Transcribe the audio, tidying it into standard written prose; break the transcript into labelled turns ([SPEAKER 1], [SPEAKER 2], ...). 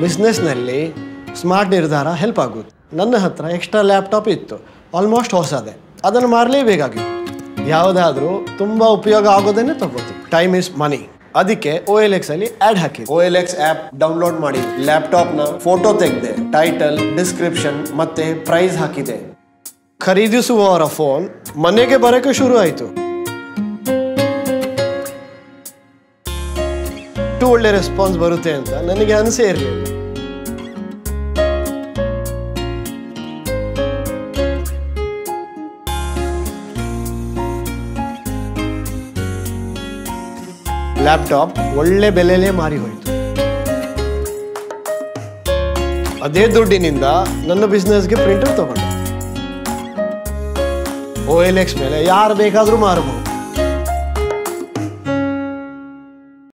[SPEAKER 1] ಬಿಸ್ನೆಸ್ನಲ್ಲಿ smart ನಿರ್ಧಾರ help ಆಗುತ್ತೆ. ನನ್ನ ಹತ್ರ ಎಕ್ಸ್ಟ್ರಾ ಲ್ಯಾಪ್ಟಾಪ್ ಇತ್ತು, ಆಲ್ಮೋಸ್ಟ್ ಹೊಸದೇ. ಅದನ್ನು ಮಾರಲೇಬೇಕಾಗಿತ್ತು. ಯಾವುದಾದ್ರೂ ತುಂಬ ಉಪಯೋಗ ಆಗೋದನ್ನೇ ತಗೋತೀವಿ. ಟೈಮ್ ಇಸ್ ಮನಿ. ಅದಕ್ಕೆ OLX ಅಲ್ಲಿ ಆ್ಯಡ್ ಹಾಕಿ. OLX ಆ್ಯಪ್ ಡೌನ್ಲೋಡ್ ಮಾಡಿ ಲ್ಯಾಪ್ಟಾಪ್ನ ಫೋಟೋ ತೆಗೆದೆ, ಟೈಟಲ್, ಡಿಸ್ಕ್ರಿಪ್ಷನ್ ಮತ್ತೆ ಪ್ರೈಸ್ ಹಾಕಿದೆ. ಖರೀದಿಸುವವರ ಫೋನ್ ಮನೆಗೆ ಬರೋಕ್ಕೆ ಶುರು ಆಯಿತು. ಒಳ್ಳೆ ರೆಸ್ಪಾನ್ಸ್ ಬರುತ್ತೆ ಅಂತ ನನಗೆ ಅನಿಸೇ ಇರಲಿಲ್ಲ. ಲ್ಯಾಪ್ಟಾಪ್ ಒಳ್ಳೆ ಬೆಲೆಯಲ್ಲೇ ಮಾರಿ ಹೋಯಿತು. ಅದೇ ದುಡ್ಡಿನಿಂದ ನನ್ನ ಬಿಸ್ನೆಸ್ಗೆ ಪ್ರಿಂಟರ್ ತಗೊಂಡೆ. OLX ಮೇಲೆ ಯಾರು ಬೇಕಾದರೂ ಮಾರಬಹುದು.